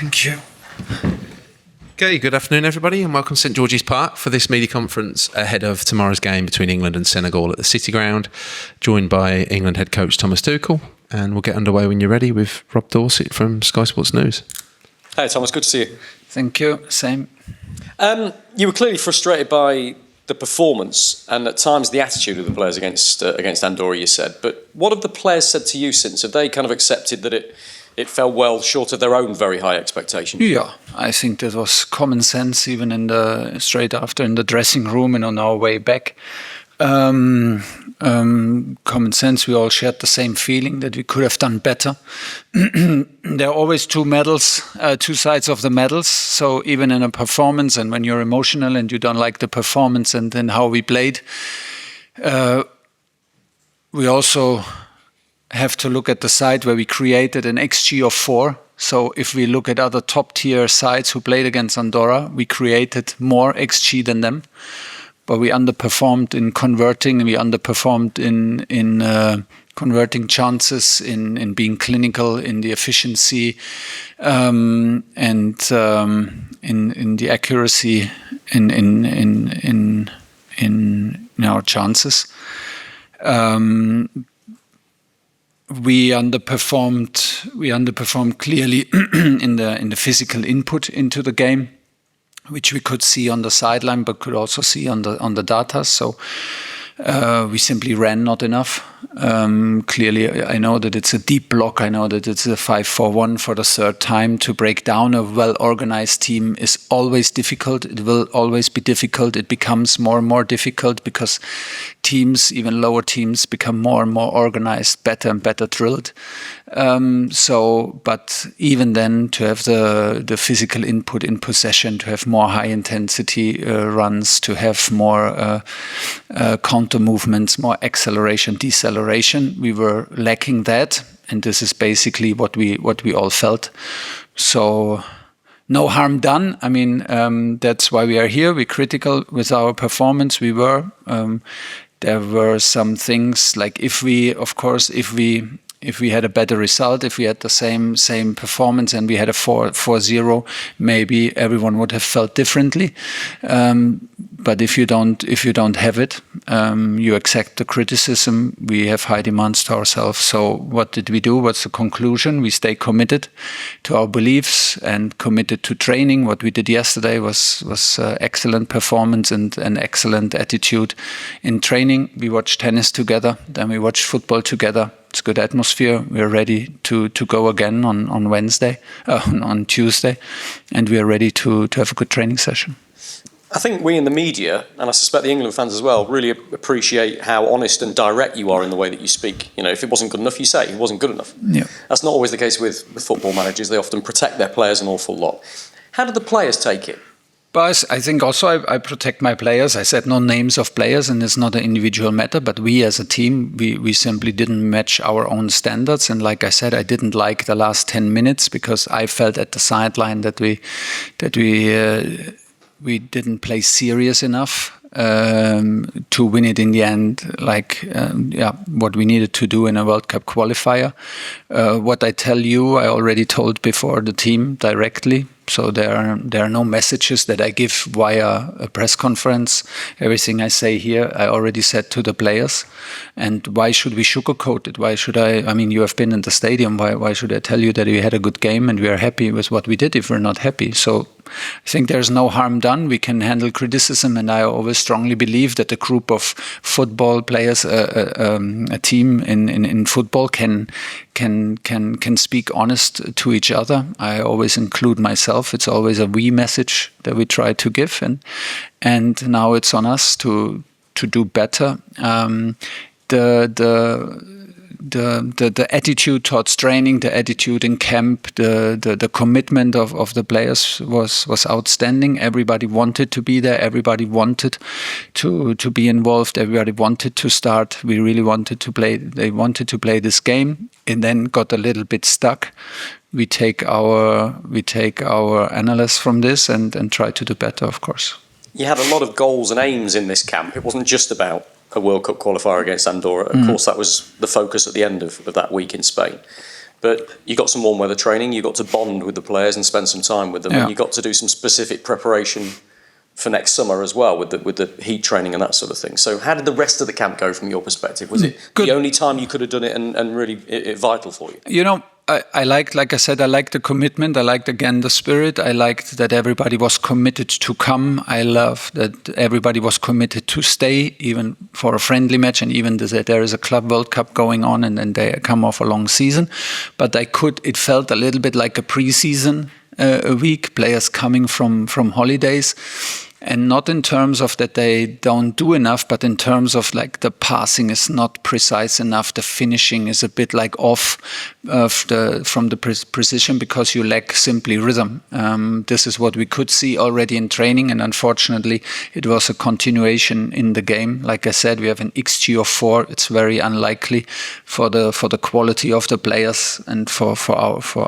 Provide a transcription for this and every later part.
Thank you. Okay, good afternoon everybody and welcome to St George's Park for this media conference ahead of tomorrow's game between England and Senegal at the City Ground, joined by England head coach Thomas Tuchel, and we'll get underway when you're ready with Rob Dorset from Sky Sports News. Hey Thomas, good to see you. Thank you, same. You were clearly frustrated by the performance and at times the attitude of the players against Andorra, you said, but what have the players said to you since? Have they kind of accepted that it fell well short of their own very high expectations? Yeah, I think that was common sense even straight after in the dressing room and on our way back. Common sense, we all shared the same feeling that we could have done better. There are always two sides of the medals. So even in a performance and when you're emotional and you don't like the performance and then how we played, we also have to look at the side where we created an XG of 4. So if we look at other top-tier sides who played against Andorra, we created more XG than them. But we underperformed in converting, and we underperformed in converting chances, in being clinical, in the efficiency, and in the accuracy in our chances. We underperformed clearly in the physical input into the game, which we could see on the sideline, but could also see on the data. So we simply ran not enough. Clearly, I know that it's a deep block. I know that it's a 5-4-1 for the third time. To break down a well-organized team is always difficult. It will always be difficult. It becomes more and more difficult because teams, even lower teams, become more and more organized, better and better drilled. But even then, to have the physical input in possession, to have more high-intensity runs, to have more counter movements, more acceleration, deceleration, we were lacking that, and this is basically what we all felt. So no harm done. I mean, that's why we are here. We're critical with our performance. We were. There were some things like if we had a better result, if we had the same performance and we had a 4-0, maybe everyone would have felt differently. But if you don't have it, you accept the criticism. We have high demands to ourselves. So what did we do? What's the conclusion? We stay committed to our beliefs and committed to training. What we did yesterday was excellent performance and an excellent attitude in training. We watched tennis together, then we watched football together. It's good atmosphere. We're ready to go again on Wednesday, on Tuesday, and we are ready to have a good training session. I think we in the media, and I suspect the England fans as well, really appreciate how honest and direct you are in the way that you speak. You know, if it wasn't good enough, you say it wasn't good enough. Yeah. That's not always the case with football managers. They often protect their players an awful lot. How did the players take it? But I think also I protect my players. I said no names of players, and it's not an individual matter. But we as a team, we simply didn't match our own standards. And like I said, I didn't like the last 10 minutes because I felt at the sideline that we didn't play serious enough to win it in the end, what we needed to do in a World Cup qualifier. What I tell you, I already told before the team directly. So there are no messages that I give via a press conference. Everything I say here, I already said to the players. And why should we sugarcoat it? Why should I mean, you have been in the stadium. Why should I tell you that we had a good game and we are happy with what we did if we're not happy? So I think there's no harm done. We can handle criticism, and I always strongly believe that a group of football players, a team in football can speak honest to each other. I always include myself. It's always a we message that we try to give, and now it's on us to do better. The attitude towards training, the attitude in camp, the commitment of the players was outstanding. Everybody wanted to be there. Everybody wanted to be involved. Everybody wanted to start. We really wanted to play. They wanted to play this game, and then got a little bit stuck. We take our analysis from this and try to do better, of course. You had a lot of goals and aims in this camp. It wasn't just about a World Cup qualifier against Andorra. Of course, that was the focus at the end of that week in Spain. but you got some warm weather training, you got to bond with the players and spend some time with them, and you got to do some specific preparation for next summer as well with the heat training and that sort of thing. So how did the rest of the camp go from your perspective? Was it the only time you could have done it and really vital for you? You know, I liked, like I said, I liked the commitment. I liked, again, the spirit. I liked that everybody was committed to come. I love that everybody was committed to stay, even for a friendly match, and even that there is a Club World Cup going on and they come off a long season. But it felt a little bit like a pre-season week, players coming from holidays. And not in terms of that they don't do enough, but in terms of like the passing is not precise enough. The finishing is a bit like off from the precision because you lack simply rhythm. This is what we could see already in training, and unfortunately, it was a continuation in the game. Like I said, we have an XG of 4. It's very unlikely for the quality of the players and for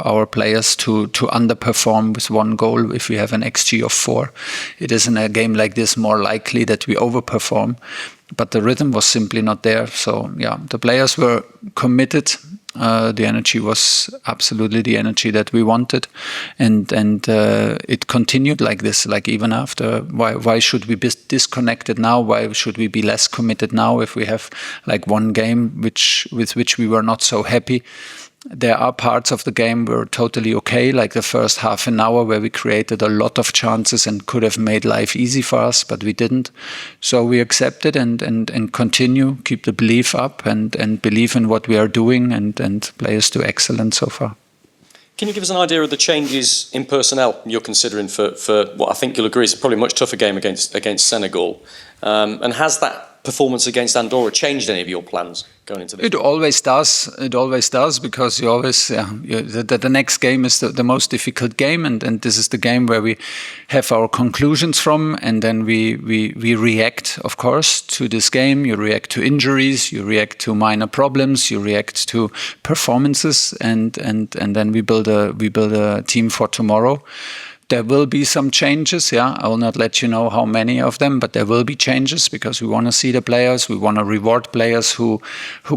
our players to underperform with 1 goal if we have an XG of 4. It is in a game like this more likely that we overperform, but the rhythm was simply not there. So yeah, the players were committed. The energy was absolutely the energy that we wanted, and it continued like this. Like even after, why should we be disconnected now? Why should we be less committed now if we have like 1 game with which we were not so happy? There are parts of the game were totally okay, like the first half an hour where we created a lot of chances and could have made life easy for us, but we didn't. So we accept it and continue, keep the belief up and believe in what we are doing and players do excellent so far. Can you give us an idea of the changes in personnel you're considering for what I think you'll agree is probably a much tougher game against Senegal? And has that performance against Andorra changed any of your plans going into this? It always does. It always does, because you always the next game is the most difficult game, and this is the game where we have our conclusions from, and then we react, of course, to this game. You react to injuries, you react to minor problems, you react to performances, and then we build a team for tomorrow. There will be some changes, I will not let you know how many of them, but there will be changes because we want to see the players. We want to reward players who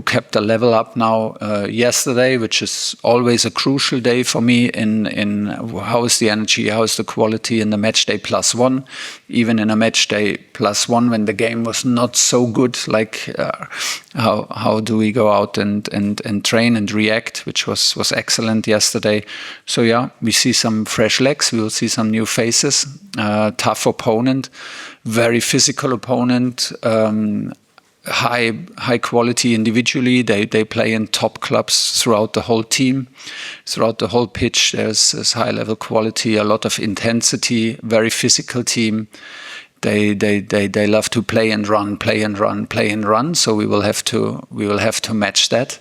kept the level up now yesterday, which is always a crucial day for me in how is the energy, how is the quality in the match day +1, even in a match day +1 when the game was not so good, like how do we go out and train and react, which was excellent yesterday. So we see some fresh legs. We will see some new faces. Tough opponent, very physical opponent. High quality individually. They play in top clubs throughout the whole team, throughout the whole pitch. There's high level quality, a lot of intensity. Very physical team. They love to play and run. So we will have to match that,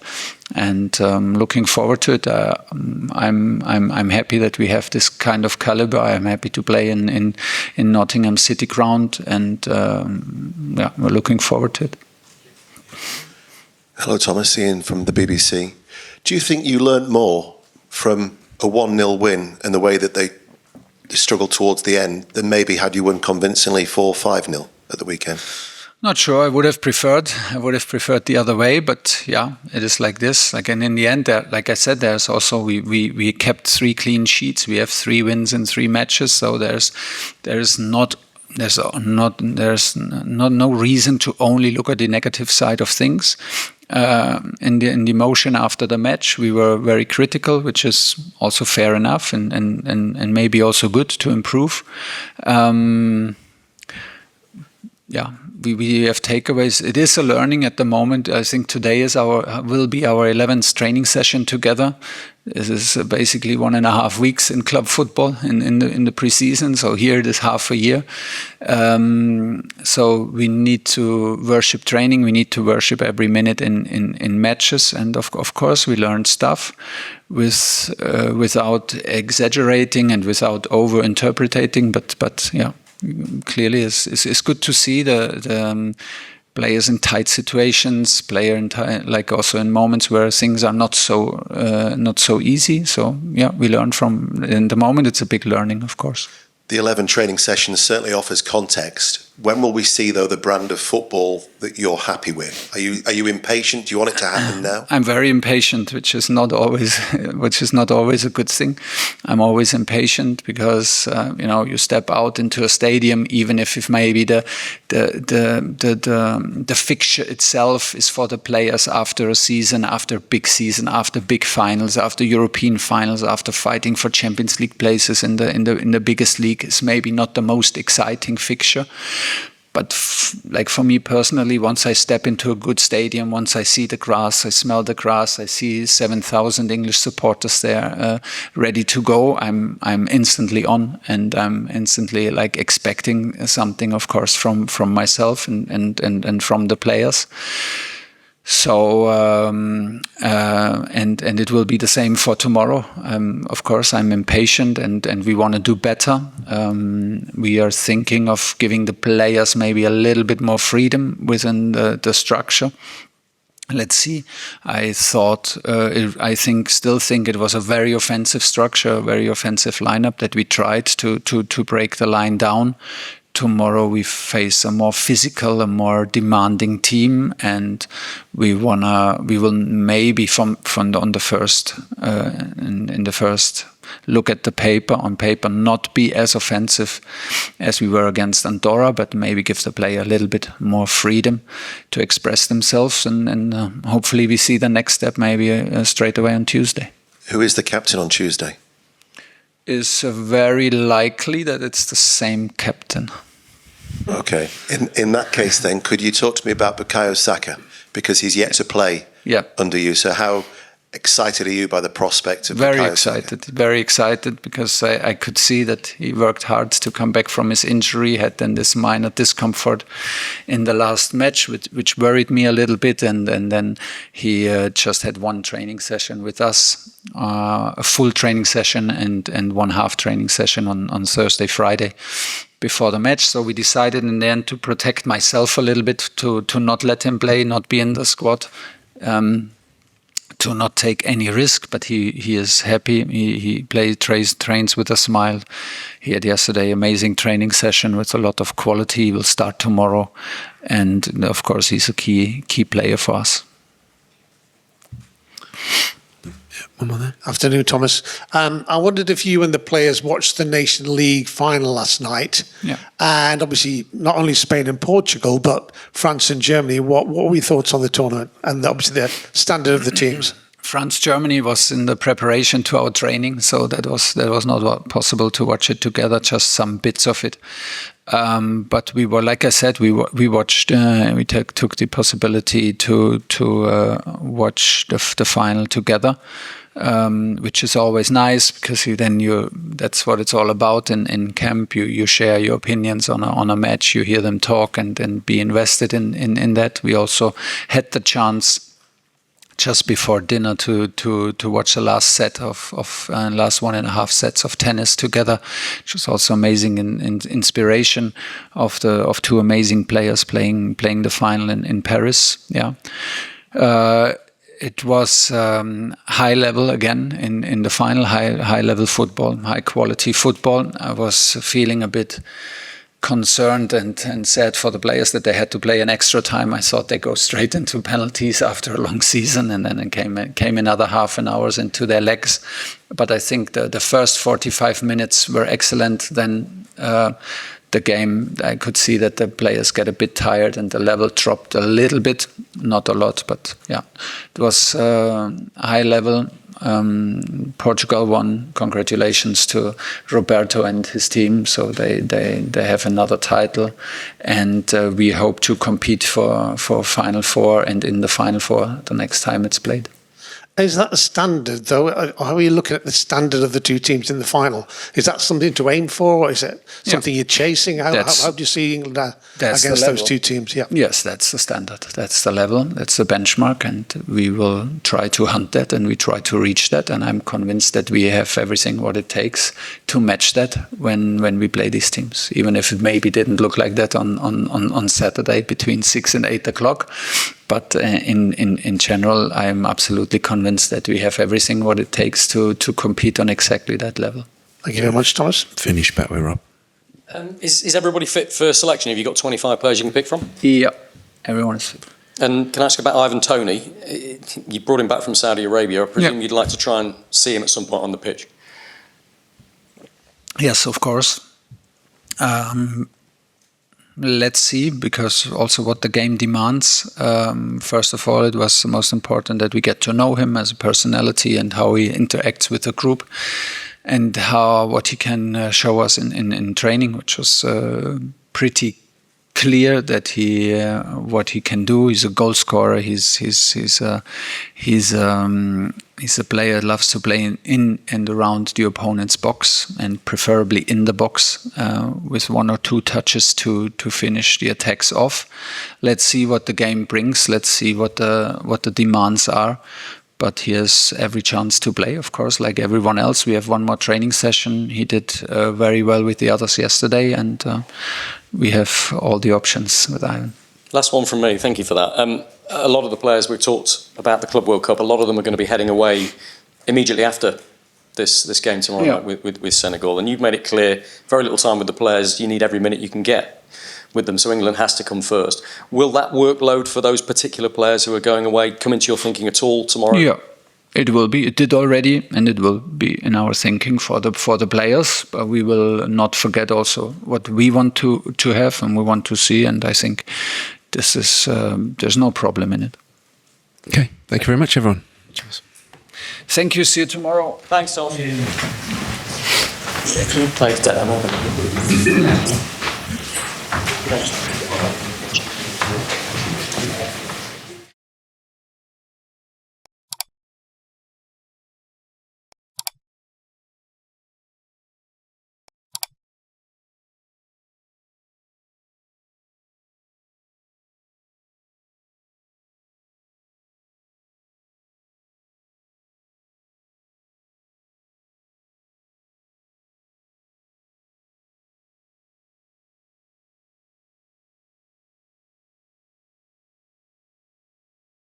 and looking forward to it. I'm happy that we have this kind of caliber. I'm happy to play in Nottingham City ground, and we're looking forward to it. Hello, Thomas. Ian from the BBC. Do you think you learnt more from a 1-0 win and the way that they struggled towards the end than maybe had you won convincingly 4-5-0 at the weekend? Not sure. I would have preferred the other way, but it is like this. Like, and in the end, like I said, there's also we kept 3 clean sheets. We have 3 wins in 3 matches, so there's no reason to only look at the negative side of things. In the emotion after the match, we were very critical, which is also fair enough and maybe also good to improve. We have takeaways. It is a learning at the moment. I think today will be our 11th training session together. This is basically 1.5 weeks in club football in the pre-season. So here it is half a year. So we need to worship training. We need to worship every minute in matches. And of course, we learn stuff without exaggerating and without over-interpreting. But clearly it's good to see the players in tight situations, like also in moments where things are not so easy. So we learn from. In the moment, it's a big learning, of course. The 11 training sessions certainly offers context, When will we see, though, the brand of football that you're happy with? Are you impatient? Do you want it to happen now? I'm very impatient, which is not always a good thing. I'm always impatient because you step out into a stadium, even if maybe the fixture itself is for the players after a season, after big finals, after European finals, after fighting for Champions League places in the biggest league, is maybe not the most exciting fixture. But for me personally, once I step into a good stadium, once I see the grass, I smell the grass, I see 7,000 English supporters there ready to go, I'm instantly on, and I'm instantly expecting something, of course, from myself and from the players. So and it will be the same for tomorrow. Of course, I'm impatient, and we want to do better. We are thinking of giving the players maybe a little bit more freedom within the structure. Let's see. Still think it was a very offensive structure, a very offensive lineup that we tried to break the line down. Tomorrow we face a more physical, a more demanding team, and we will maybe in the first look at the paper not be as offensive as we were against Andorra, but maybe give the player a little bit more freedom to express themselves, and hopefully we see the next step maybe straight away on Tuesday. Who is the captain on Tuesday? Is very likely that it's the same captain. Okay. In that case, then, could you talk to me about Bukayo Saka? Because he's yet to play under you. So how excited are you by the prospect of Bukayo Saka? Very excited, because I could see that he worked hard to come back from his injury, had then this minor discomfort in the last match, which worried me a little bit, and then he just had one training session with us, a full training session and one half training session on Thursday, Friday before the match. So we decided in the end to protect myself a little bit, to not let him play, not be in the squad, to not take any risk. But he is happy. He trains with a smile. He had yesterday amazing training session with a lot of quality. He will start tomorrow, and of course he's a key player for us. One more there. Afternoon, Thomas. I wondered if you and the players watched the Nation League final last night. Yeah. And obviously not only Spain and Portugal, but France and Germany. What were your thoughts on the tournament and obviously the standard of the teams? France-Germany was in the preparation to our training, so that was not possible to watch it together, just some bits of it. But we were, like I said, we watched. We took the possibility to watch the final together, which is always nice, because that's what it's all about in camp. You share your opinions on a match. You hear them talk and be invested in that. We also had the chance just before dinner to watch the last set of last 1.5 sets of tennis together, which was also amazing in inspiration of two amazing players playing the final in Paris. Yeah. It was high level again in the final, high level football, high quality football. I was feeling a bit concerned and sad for the players that they had to play an extra time. I thought they go straight into penalties after a long season, and then it came another half an hour into their legs. But I think the first 45 minutes were excellent. Then the game, I could see that the players get a bit tired and the level dropped a little bit, not a lot, but yeah, it was high level. Portugal won. Congratulations to Roberto and his team. So they have another title, and we hope to compete for Final Four and in the Final Four the next time it's played. Is that the standard, though? How are you looking at the standard of the two teams in the final? Is that something to aim for, or is it something you're chasing? How do you see England against those two teams? Yeah. Yes, that's the standard. That's the level. That's the benchmark, and we will try to hunt that, and we try to reach that. And I'm convinced that we have everything what it takes to match that when we play these teams, even if it maybe didn't look like that on Saturday between 6 and 8 o'clock. But in general, I'm absolutely convinced that we have everything what it takes to compete on exactly that level. Thank you very much, Thomas. Finish back with Rob. Is everybody fit for selection? Have you got 25 players you can pick from? Yeah, everyone is fit. And can I ask about Ivan Toney? You brought him back from Saudi Arabia. I presume you'd like to try and see him at some point on the pitch. Yes, of course. Let's see, because also what the game demands. First of all, it was the most important that we get to know him as a personality and how he interacts with the group, and what he can show us in training, which was pretty clear that what he can do. He's a goal scorer. He's a player that loves to play in and around the opponent's box, and preferably in the box with 1 or 2 touches to finish the attacks off. Let's see what the game brings. Let's see what the demands are. But he has every chance to play, of course, like everyone else. We have one more training session. He did very well with the others yesterday, and we have all the options with Ivan. Last one from me. Thank you for that. A lot of the players we've talked about the Club World Cup, a lot of them are going to be heading away immediately after this game tomorrow night with Senegal. And you've made it clear, very little time with the players. You need every minute you can get with them, so England has to come first. Will that workload for those particular players who are going away come into your thinking at all tomorrow? Yeah, it will be. It did already, and it will be in our thinking for the players. But we will not forget also what we want to have and we want to see. And I think this is there's no problem in it. Okay, thank you very much, everyone. Cheers. Thank you. See you tomorrow. Thanks, Tom. Thanks, Dan.